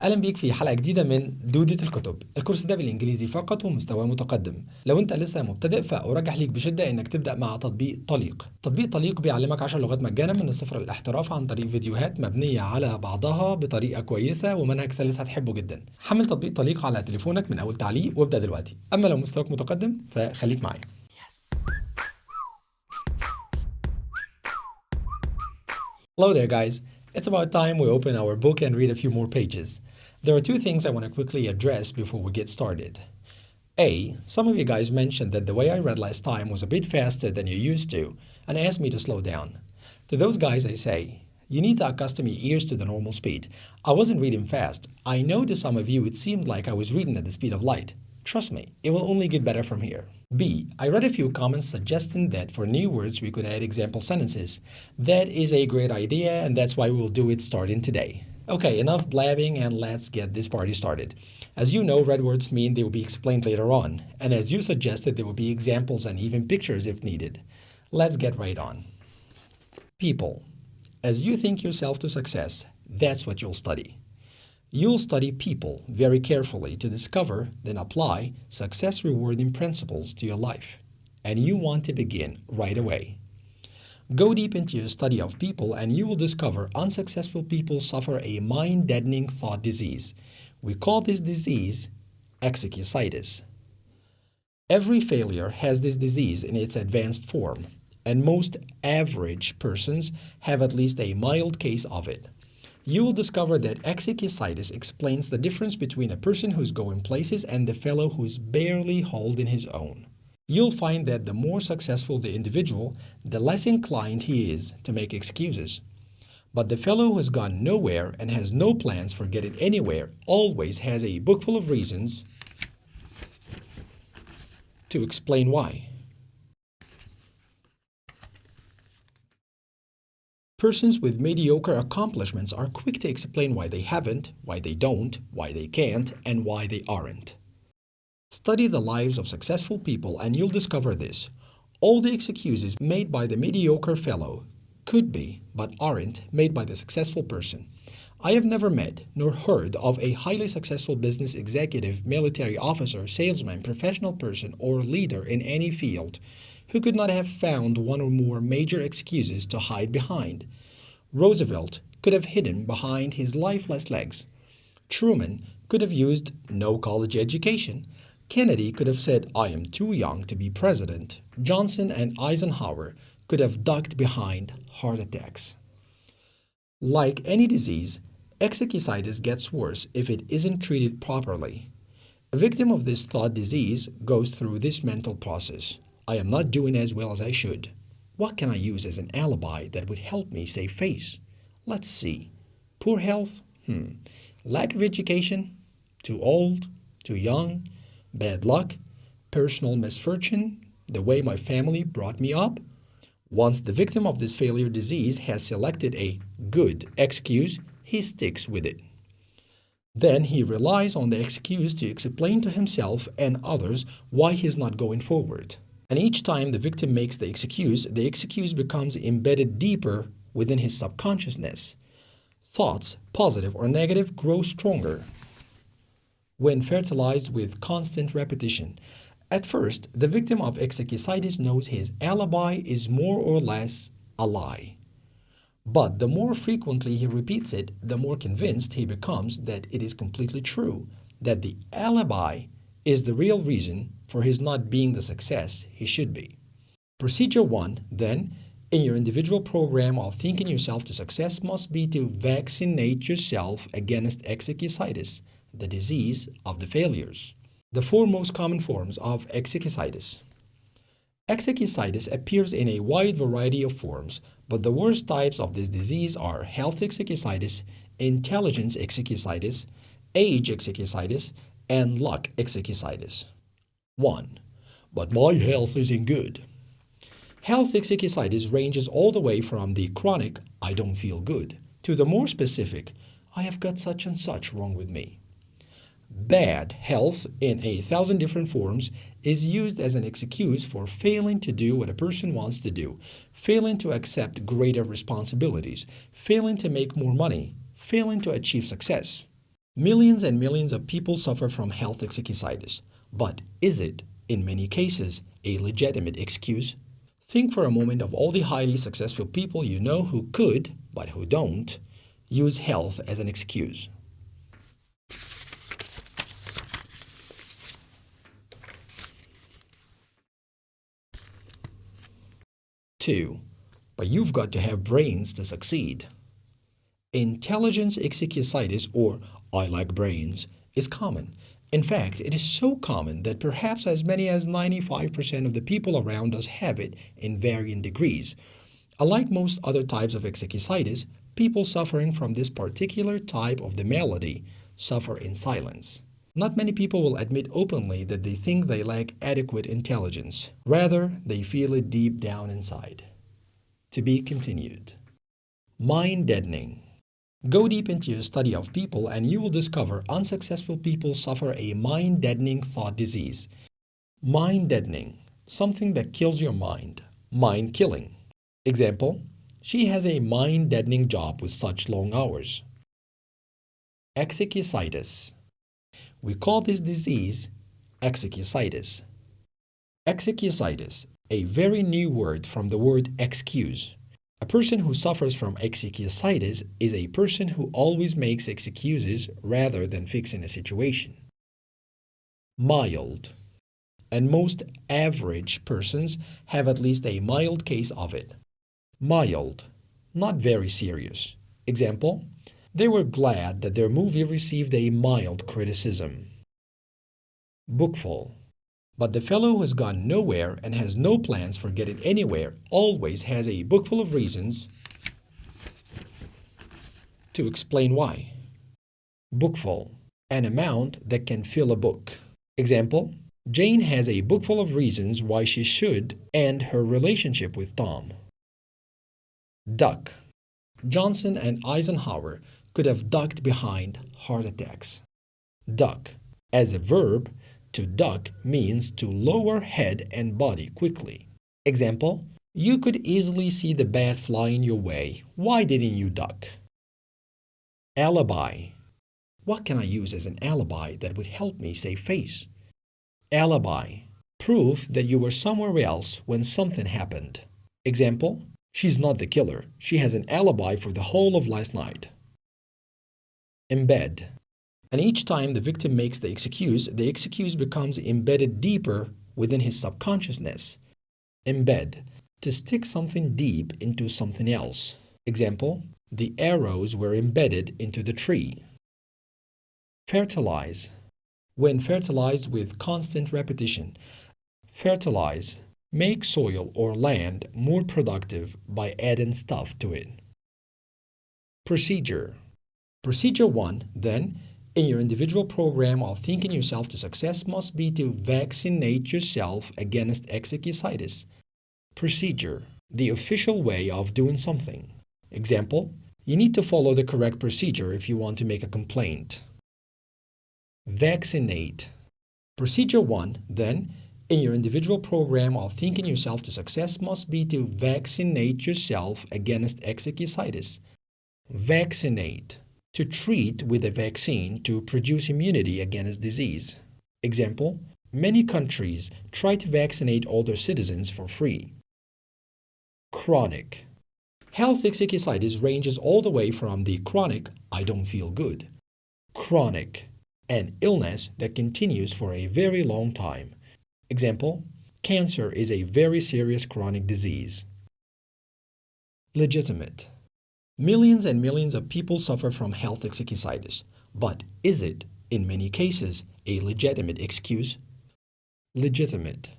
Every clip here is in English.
أهلا بيك في حلقة جديدة من دودة الكتب. الكورس ده بالإنجليزي فقط ومستوى متقدم. لو أنت لسه مبتدئ فأرجح ليك بشدة إنك تبدأ مع تطبيق طليق. تطبيق طليق بيعلمك 10 لغات مجانا من الصفر للاحتراف عن طريق فيديوهات مبنية على بعضها بطريقة كويسة ومنهج سلس هتحبه جدا. حمل تطبيق طليق على تليفونك من أول تعليق وابدأ دلوقتي. أما لو مستواك متقدم فخليك معايا. Hello there guys. It's about time we open our book and read a few more pages. There are two things I want to quickly address before we get started. A. Some of you guys mentioned that the way I read last time was a bit faster than you used to and asked me to slow down. To those guys I say, you need to accustom your ears to the normal speed. I wasn't reading fast. I know to some of you it seemed like I was reading at the speed of light. Trust me, it will only get better from here. B. I read a few comments suggesting that for new words we could add example sentences. That is a great idea and that's why we will do it starting today. Okay, enough blabbing and let's get this party started. As you know, red words mean they will be explained later on. And as you suggested, there will be examples and even pictures if needed. Let's get right on. People. As you think yourself to success, that's what you'll study. You'll study people very carefully to discover, then apply success rewarding principles to your life. And you want to begin right away. Go deep into your study of people and you will discover unsuccessful people suffer a mind-deadening thought disease. We call this disease execusitis. Every failure has this disease in its advanced form, and most average persons have at least a mild case of it. You will discover that execusitis explains the difference between a person who's going places and the fellow who's barely holding his own. You'll find that the more successful the individual, the less inclined he is to make excuses. But the fellow who has gone nowhere and has no plans for getting anywhere always has a book full of reasons to explain why. Persons with mediocre accomplishments are quick to explain why they haven't, why they don't, why they can't, and why they aren't. Study the lives of successful people and you'll discover this. All the excuses made by the mediocre fellow could be, but aren't, made by the successful person. I have never met nor heard of a highly successful business executive, military officer, salesman, professional person, or leader in any field who could not have found one or more major excuses to hide behind. Roosevelt could have hidden behind his lifeless legs. Truman could have used no college education. Kennedy could have said, I am too young to be president. Johnson and Eisenhower could have ducked behind heart attacks. Like any disease, execusitis gets worse if it isn't treated properly. A victim of this thought disease goes through this mental process. I am not doing as well as I should. What can I use as an alibi that would help me save face? Let's see. Poor health? Lack of education? Too old? Too young? Bad luck? Personal misfortune? The way my family brought me up? Once the victim of this failure disease has selected a good excuse, he sticks with it. Then he relies on the excuse to explain to himself and others why he's not going forward. And each time the victim makes the excuse becomes embedded deeper within his subconsciousness. Thoughts, positive or negative, grow stronger when fertilized with constant repetition. At first, the victim of execusitis knows his alibi is more or less a lie. But the more frequently he repeats it, the more convinced he becomes that it is completely true, that the alibi is the real reason for his not being the success he should be. Procedure 1, then, in your individual program of thinking yourself to success must be to vaccinate yourself against execusitis, the disease of the failures. The 4 most common forms of execusitis. Execusitis appears in a wide variety of forms, but the worst types of this disease are health execusitis, intelligence execusitis, age execusitis, and luck execusitis. 1. But my health isn't good. Health execusitis ranges all the way from the chronic, I don't feel good, to the more specific, I have got such and such wrong with me. Bad health, in 1,000 different forms, is used as an excuse for failing to do what a person wants to do, failing to accept greater responsibilities, failing to make more money, failing to achieve success. Millions and millions of people suffer from health execusitis, but is it, in many cases, a legitimate excuse? Think for a moment of all the highly successful people you know who could, but who don't, use health as an excuse. Two, but you've got to have brains to succeed. Intelligence execusitis, or I like brains, is common. In fact, it is so common that perhaps as many as 95% of the people around us have it in varying degrees. Unlike most other types of execusitis, people suffering from this particular type of the malady suffer in silence. Not many people will admit openly that they think they lack adequate intelligence. Rather, they feel it deep down inside. To be continued. Mind deadening. Go deep into your study of people and you will discover unsuccessful people suffer a mind-deadening thought disease. Mind deadening, something that kills your mind. Mind killing. Example, she has a mind-deadening job with such long hours. Execusitis. We call this disease execusitis. Execusitis, a very new word from the word excuse. A person who suffers from execusitis is a person who always makes excuses rather than fixing a situation. Mild. And most average persons have at least a mild case of it. Mild, not very serious. Example, they were glad that their movie received a mild criticism. Bookful. But the fellow who has gone nowhere and has no plans for getting anywhere always has a book full of reasons to explain why. Bookful, an amount that can fill a book. Example, Jane has a book full of reasons why she should end her relationship with Tom. Duck. Johnson and Eisenhower could have ducked behind heart attacks. Duck, as a verb, to duck means to lower head and body quickly. Example, you could easily see the bat flying your way. Why didn't you duck? Alibi. What can I use as an alibi that would help me save face? Alibi. Proof that you were somewhere else when something happened. Example, she's not the killer. She has an alibi for the whole of last night. Embed. And each time the victim makes the excuse becomes embedded deeper within his subconsciousness. Embed, to stick something deep into something else. Example, the arrows were embedded into the tree. Fertilize, when fertilized with constant repetition. Fertilize, make soil or land more productive by adding stuff to it. Procedure. Procedure 1, then, in your individual program of thinking yourself to success must be to vaccinate yourself against execusitis. Procedure, the official way of doing something. Example, you need to follow the correct procedure if you want to make a complaint. Vaccinate. Procedure 1, then, in your individual program of thinking yourself to success must be to vaccinate yourself against execusitis. Vaccinate. To treat with a vaccine to produce immunity against disease. Example, many countries try to vaccinate all their citizens for free. Chronic. Health execusitis ranges all the way from the chronic, I don't feel good. Chronic, an illness that continues for a very long time. Example, cancer is a very serious chronic disease. Legitimate. Millions and millions of people suffer from health execusitis, but is it, in many cases, a legitimate excuse? Legitimate.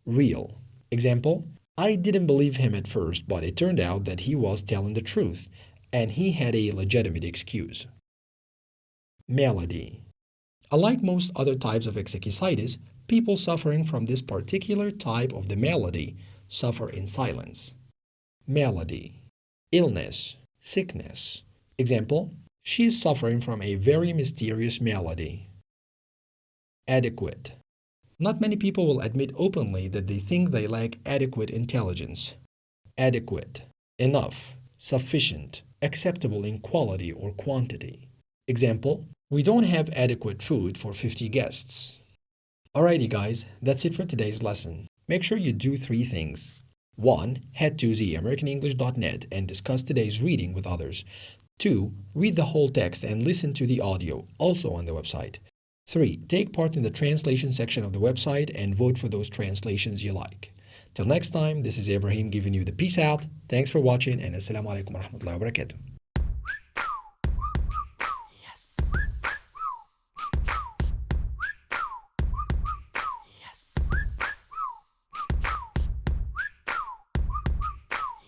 Real. Example, I didn't believe him at first, but it turned out that he was telling the truth, and he had a legitimate excuse. Malady. Unlike most other types of execusitis, people suffering from this particular type of the malady suffer in silence. Malady. Illness. Sickness. Example, she is suffering from a very mysterious malady. Adequate. Not many people will admit openly that they think they lack adequate intelligence. Adequate. Enough. Sufficient. Acceptable in quality or quantity. Example, We don't have adequate food for 50 guests. Alrighty guys, that's it for today's lesson. Make sure you do 3 things. 1. Head to theamericanenglish.net and discuss today's reading with others. 2. Read the whole text and listen to the audio, also on the website. 3. Take part in the translation section of the website and vote for those translations you like. Till next time, this is Ibrahim giving you the peace out. Thanks for watching and assalamu alaikum wa rahmatullahi wa barakatuh.